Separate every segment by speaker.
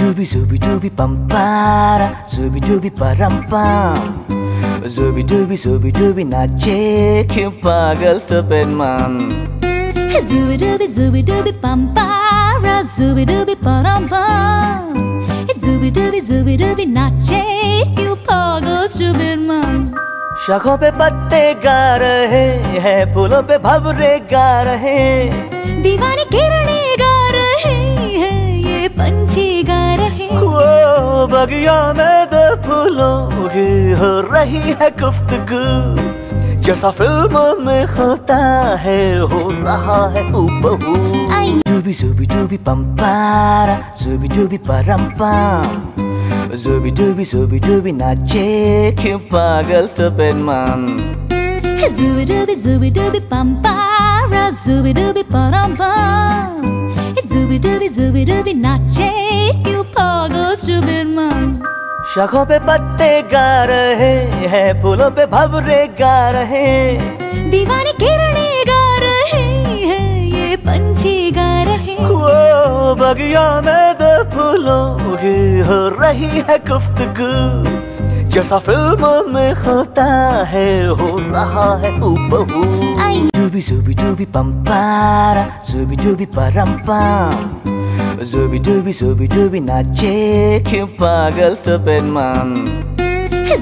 Speaker 1: Dooby dooby dooby bum para, zooby dooby param pam. Zooby dooby nache क्यों पागल stupid man.
Speaker 2: Zooby dooby bum para, zooby dooby param pam. Zooby dooby nache क्यों पागल stupid man.
Speaker 1: शाखों पे पत्ते गा रहे हैं, फूलों पे भंवरे गा रहे,
Speaker 2: दीवानी किरणें गा रहे हैं, ये पंछी गा रहे।
Speaker 1: वो बगिया में दो फूलों की हो रही है गुफ्तगू, जैसा फिल्मों में होता है हो रहा है हूबहू। Dooby dooby dooby bum para, zooby dooby param pam. Zooby dooby nache क्यों पागल stupid man.
Speaker 2: Zooby dooby bum para, zooby dooby param pam. Zooby dooby nache क्यों पागल stupid man.
Speaker 1: शाखों पे पत्ते गा रहे हैं, फूलों पे भंवरे गा रहे,
Speaker 2: दीवानी किरणें गा रहे हैं, ये पंछी गा रहे।
Speaker 1: वो बगिया में दो फूलों की हो रही है गुफ्तगू, जैसा फिल्मों में होता है हो रहा है हूबहू। Dooby dooby bum para, zooby dooby param pam. Zooby dooby nache क्यों पागल stupid man.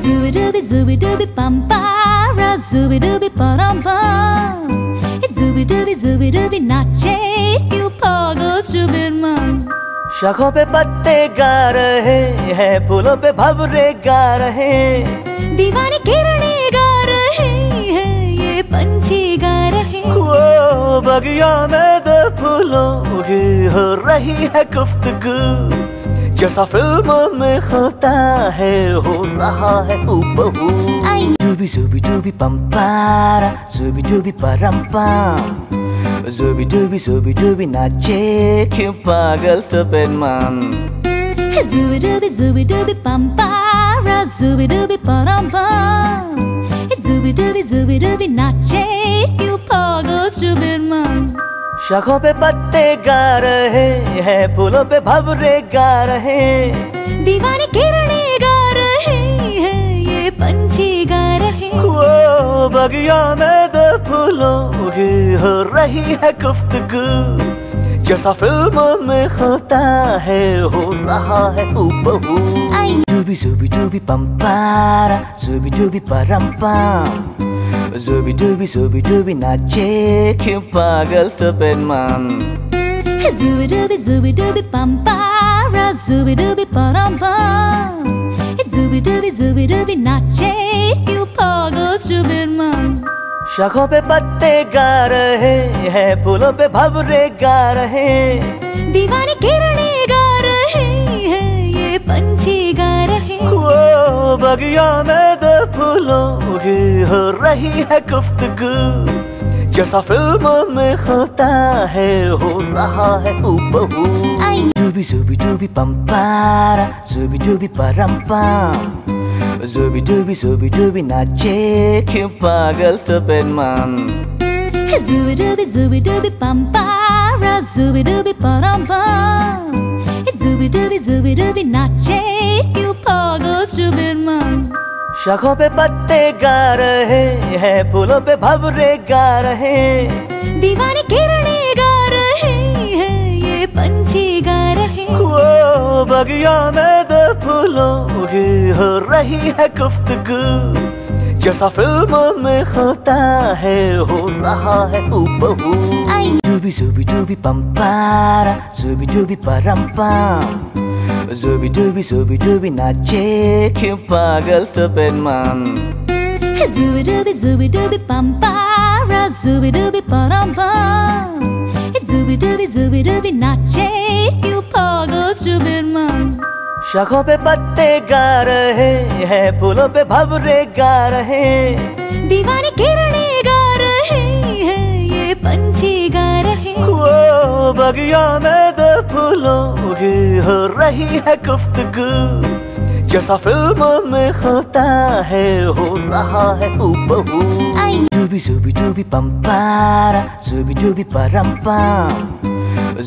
Speaker 2: Zooby dooby bum para, zooby dooby param pam. Zooby dooby nache क्यों पागल stupid man.
Speaker 1: शाखों पे पत्ते गा रहे हैं, फूलों पे भंवरे गा रहे,
Speaker 2: दीवानी किरणें गा रहे हैं, ये पंछी गा रहे।
Speaker 1: वो बगिया में दो फूलों की हो रही है गुफ्तगू, जैसा फिल्मों में होता है हो रहा है हूबहू। Dooby dooby bum para, zooby dooby param pam. Zooby dooby nache क्यों पागल stupid man.
Speaker 2: Zooby dooby bum para, zooby dooby param pam. Zooby dooby nache क्यों पागल stupid man.
Speaker 1: शाखों पे पत्ते गा रहे हैं, फूलों पे भंवरे गा रहे,
Speaker 2: दीवानी किरणें गा रहे हैं, ये पंछी गा रहे।
Speaker 1: वो बगिया में दो फूलों की हो रही है गुफ्तगू, जैसा फिल्मों में होता है हो रहा है हूबहू। Dooby dooby bum para, zooby dooby param pam. Zooby dooby nache क्यों पागल stupid man.
Speaker 2: Zooby dooby bum para, zooby dooby param pam. Zooby dooby nache क्यों पागल stupid man.
Speaker 1: शाखों पे पत्ते गा रहे हैं, फूलों पे भंवरे गा रहे,
Speaker 2: दीवानी किरणें गा रहे हैं, ये पंछी गा रहे।
Speaker 1: वो बगिया में दो फूलों की हो रही है गुफ्तगू, जैसा फिल्मों में होता है हो रहा है हूबहू। Dooby dooby bum para, zooby dooby param pam. Zooby dooby nache क्यों पागल stupid man.
Speaker 2: Zooby dooby bum para, zooby dooby param pam. Zooby dooby nache क्यों पागल stupid man.
Speaker 1: शाखों पे पत्ते गा रहे हैं, फूलों पे भंवरे गा रहे,
Speaker 2: दीवानी किरणें गा रहे हैं, ये पंछी गा रहे।
Speaker 1: वो बगिया में दो फूलों की हो रही है गुफ्तगू, जैसा फिल्मों में होता है हो रहा है हूबहू। Dooby dooby bum para, zooby dooby param pam. Zooby dooby nache क्यों पागल stupid man.
Speaker 2: Zooby dooby bum para, zooby dooby param pam. Zooby dooby nache क्यों पागल stupid man.
Speaker 1: शाखों पे पत्ते गा रहे हैं, फूलों पे भंवरे गा रहे,
Speaker 2: दीवानी किरणें गा रहे हैं, ये पंछी गा रहे।
Speaker 1: वो बगिया में दो फूलों की हो रही है गुफ्तगू, जैसा फिल्मों में होता है हो रहा है हूबहू। Dooby zooby dooby pam para, zooby dooby param pam.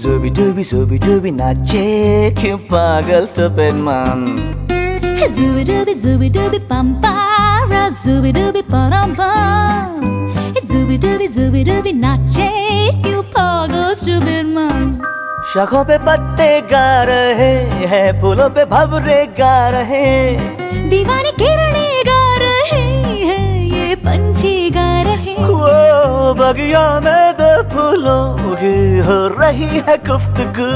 Speaker 1: Zooby dooby नाचे क्यों पागल stupid man.
Speaker 2: Zooby dooby pam para, zooby dooby param pam. Zooby dooby नाचे क्यों पागल stupid man.
Speaker 1: शाखों पे पत्ते गा रहे हैं, फूलों पे भंवरे गा रहे,
Speaker 2: दीवानी किरणें गा रहे हैं, ये पंछी गा रहे।
Speaker 1: वो बगिया में दो फूलों की हो रही है गुफ्तगू,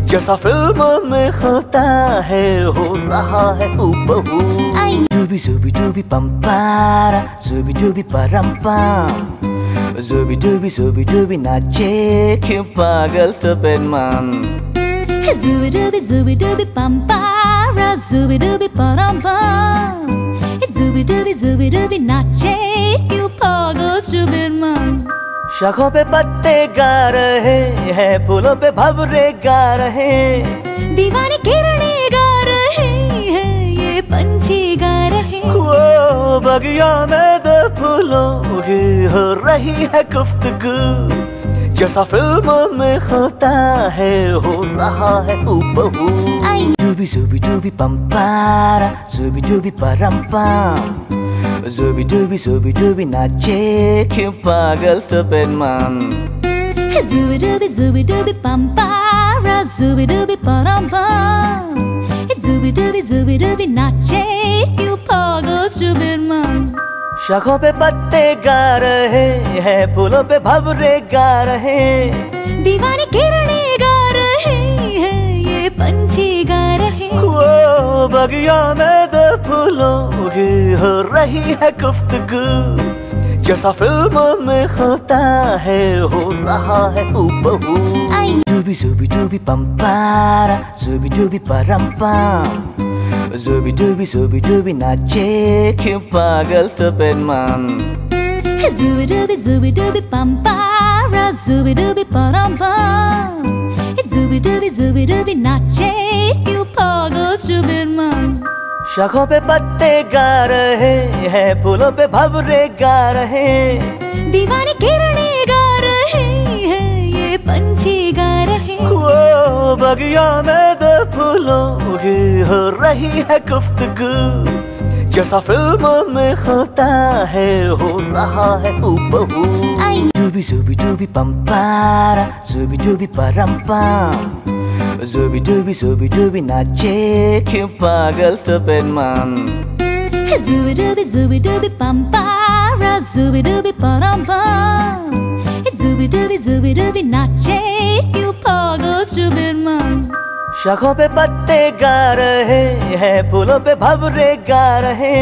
Speaker 1: जैसा फिल्मों में होता है हो रहा है हूबहू। डूबी zooby dooby pam para, zooby dooby param pam. Zooby dooby नाचे क्यों पागल stupid man.
Speaker 2: Zooby dooby pam para, zooby dooby param pam. Zooby dooby नाचे क्यों पागल stupid man.
Speaker 1: शाखों पे पत्ते गा रहे हैं, फूलों पे भंवरे गा रहे,
Speaker 2: दीवानी किरणें गा रहे हैं, ये पंछी गा रहे।
Speaker 1: वो बगिया में दो फूलों की हो रही है गुफ्तगू, जैसा फिल्मों में होता है हो रहा है हूबहू। Dooby zooby dooby pam para, zooby dooby param pam. Zooby dooby नाचे क्यों पागल stupid man.
Speaker 2: Zooby dooby pam para, zooby dooby param pam. Zooby dooby नाचे क्यों पागल stupid man.
Speaker 1: शाखों पे पत्ते गा रहे हैं, फूलों पे भंवरे गा रहे,
Speaker 2: दीवानी किरणें गा रहे हैं, ये पंछी गा रहे।
Speaker 1: वो बगिया में दो फूलों की हो रही है गुफ्तगू, जैसा फिल्मों में होता है हो रहा है हूबहू। Dooby zooby dooby pam para, zooby dooby param pam. Zooby dooby नाचे क्यों पागल stupid man.
Speaker 2: Zooby dooby pam para, zooby dooby param pam. Zooby dooby नाचे क्यों पागल stupid man.
Speaker 1: शाखों पे पत्ते गा रहे हैं, फूलों पे भंवरे गा रहे,
Speaker 2: दीवानी किरणें गा रहे हैं, ये पंछी गा रहे।
Speaker 1: वो बगिया में दो फूलों की हो रही है गुफ्तगू, जैसा फिल्मों में होता है हो रहा है हूबहू। Dooby zooby dooby pam para, zooby dooby param pam. Zooby dooby नाचे क्यों पागल stupid man.
Speaker 2: Zooby dooby pam para, zooby dooby param pam. Zooby dooby नाचे क्यों पागल stupid man.
Speaker 1: शाखों पे पत्ते गा रहे हैं, फूलों पे भंवरे गा रहे,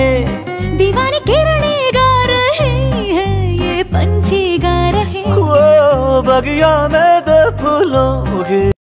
Speaker 2: दीवानी किरणें गा रहे हैं, ये पंछी गा रहे।
Speaker 1: वो बगिया में दो फूलों की